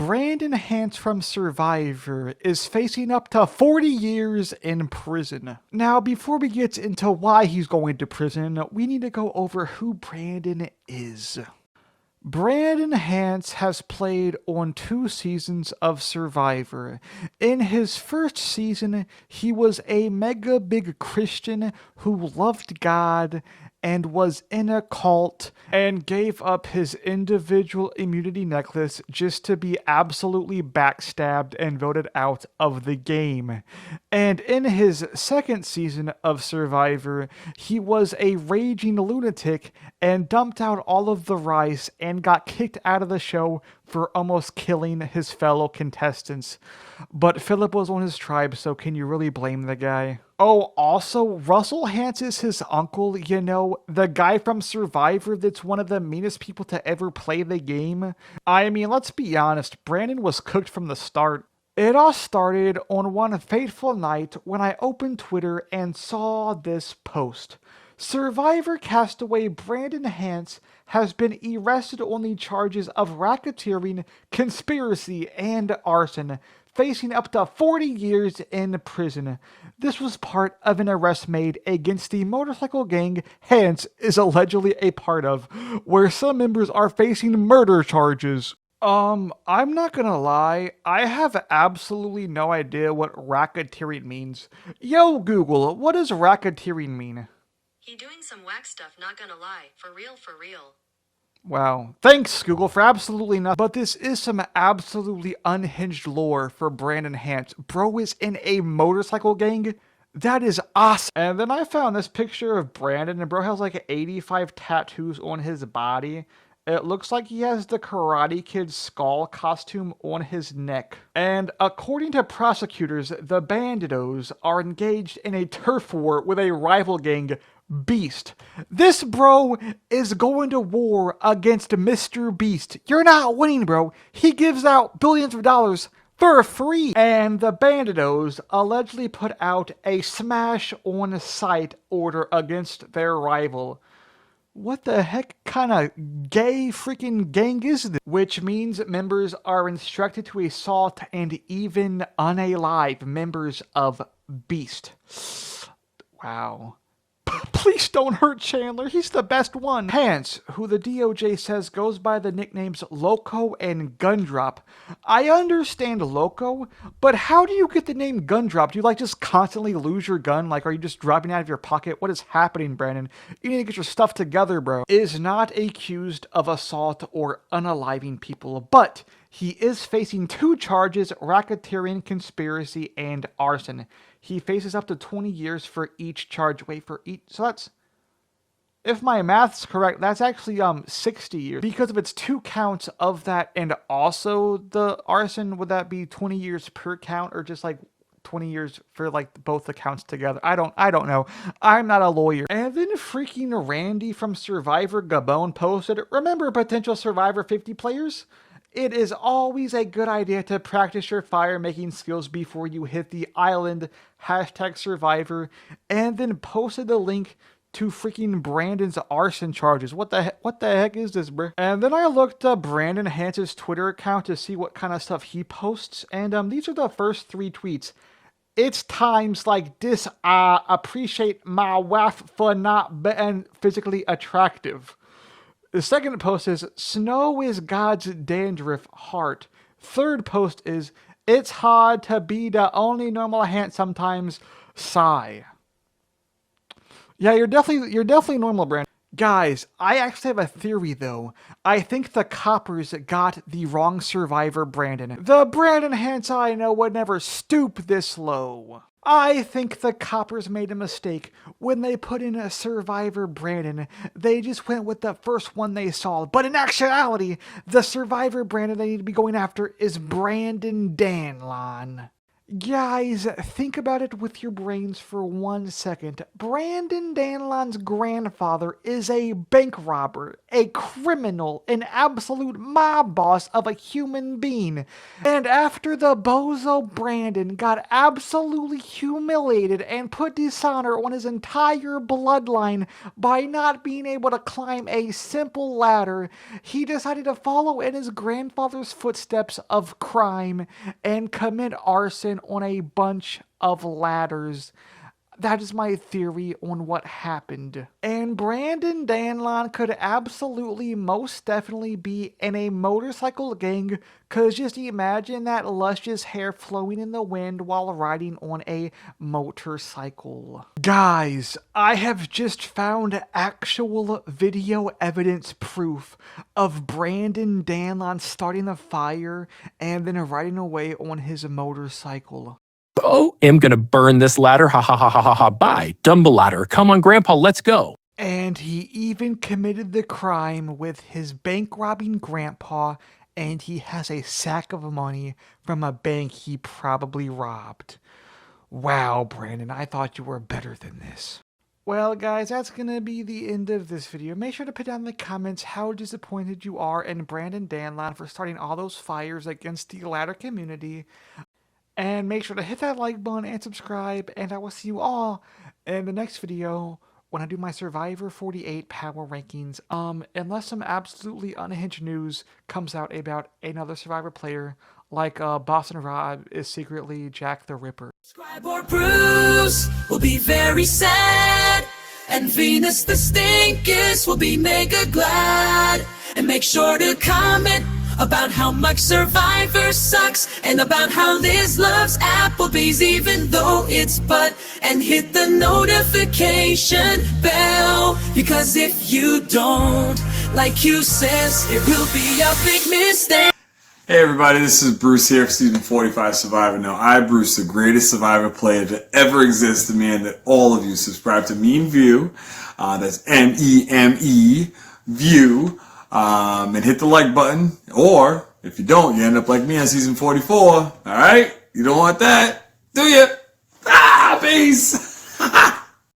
Brandon Hantz from Survivor is facing up to 40 years in prison. Now, before we get into why he's going to prison, we need to go over who Brandon is. Brandon Hantz has played on 2 seasons of Survivor. In his first season, he was a mega big Christian who loved God and was in a cult and gave up his individual immunity necklace just to be absolutely backstabbed and voted out of the game. And in his second season of Survivor, he was a raging lunatic and dumped out all of the rice and got kicked out of the show for almost killing his fellow contestants. But Philip was on his tribe, so can you really blame the guy? Oh, also, Russell Hantz is his uncle, you know, the guy from Survivor that's one of the meanest people to ever play the game. I mean, let's be honest, Brandon was cooked from the start. It all started on one fateful night when I opened Twitter and saw this post. Survivor castaway Brandon Hantz has been arrested on the charges of racketeering, conspiracy, and arson, facing up to 40 years in prison. This was part of an arrest made against the motorcycle gang Hantz is allegedly a part of, where some members are facing murder charges. I'm not gonna lie, I have absolutely no idea what racketeering means. Yo, Google, what does racketeering mean? He doing some whack stuff, not gonna lie. For real, for real. Wow. Thanks, Google, for absolutely nothing. But this is some absolutely unhinged lore for Brandon Hantz. Bro is in a motorcycle gang? That is awesome. And then I found this picture of Brandon, and bro has like 85 tattoos on his body. It looks like he has the Karate Kid skull costume on his neck. And according to prosecutors, the Banditos are engaged in a turf war with a rival gang, Beast. This bro is going to war against Mr. Beast. You're not winning, bro. He gives out billions of dollars for free. And the Banditos allegedly put out a smash-on-sight order against their rival. What the heck kind of gay freaking gang is this? Which means members are instructed to assault and even unalive members of Beast. Wow. Please don't hurt Chandler, he's the best one. Hantz, who the DOJ says goes by the nicknames Loco and Gundrop. I understand Loco, but how do you get the name Gundrop? Do you like just constantly lose your gun? Like, are you just dropping it out of your pocket? What is happening, Brandon? You need to get your stuff together, bro. Is not accused of assault or unaliving people, but he is facing 2 charges: racketeering, conspiracy, and arson. He faces up to 20 years for each charge. Wait, for each... So that's... If my math's correct, that's actually 60 years. Because if it's 2 counts of that and also the arson, would that be 20 years per count, or just like 20 years for like both the counts together? I don't know. I'm not a lawyer. And then freaking Randy from Survivor Gabon posted, remember potential Survivor 50 players? It is always a good idea to practice your fire-making skills before you hit the island, #Survivor, and then posted the link to freaking Brandon's arson charges. What the heck is this, bro? And then I looked up Brandon Hantz's Twitter account to see what kind of stuff he posts, and these are the first 3 tweets. It's times like this I appreciate my wife for not being physically attractive. The second post is, snow is God's dandruff heart. Third post is, it's hard to be the only normal Hantz sometimes, sigh. Yeah, you're definitely normal, Brandon. Guys, I actually have a theory though. I think the coppers got the wrong Survivor Brandon. The Brandon Hantz I know would never stoop this low. I think the coppers made a mistake when they put in a Survivor Brandon. They just went with the first one they saw. But in actuality, the Survivor Brandon they need to be going after is Brandon Danlon. Guys, think about it with your brains for 1 second. Brandon Danlon's grandfather is a bank robber, a criminal, an absolute mob boss of a human being. And after the bozo Brandon got absolutely humiliated and put dishonor on his entire bloodline by not being able to climb a simple ladder, he decided to follow in his grandfather's footsteps of crime and commit arson on a bunch of ladders. That is my theory on what happened. And Brandon Danlon could absolutely most definitely be in a motorcycle gang, cause just imagine that luscious hair flowing in the wind while riding on a motorcycle. Guys, I have just found actual video evidence proof of Brandon Danlon starting the fire and then riding away on his motorcycle. Oh, I'm gonna burn this ladder. Ha ha ha ha ha ha. Bye. Dumble ladder. Come on, Grandpa, let's go. And he even committed the crime with his bank robbing grandpa, and he has a sack of money from a bank he probably robbed. Wow, Brandon, I thought you were better than this. Well, guys, that's going to be the end of this video. Make sure to put down in the comments how disappointed you are in Brandon Danlon for starting all those fires against the ladder community. And make sure to hit that like button and subscribe, and I will see you all in the next video when I do my Survivor 48 power rankings. Unless some absolutely unhinged news comes out about another Survivor player, like Boston Rob is secretly Jack the Ripper. Scribe or Bruce will be very sad, and Venus the Stinkest will be mega glad. And make sure to comment about how much Survivor sucks, and about how Liz loves Applebee's even though it's butt, and hit the notification bell, because if you don't, like Q says, it will be a big mistake. Hey everybody, this is Bruce here for Season 45 Survivor. Now, I, Bruce, the greatest Survivor player to ever exist, demand that all of you subscribe to Meme View, that's M-E-M-E, View, and hit the like button, or if you don't, you end up like me on Season 44, alright? You don't want that, do you? Peace!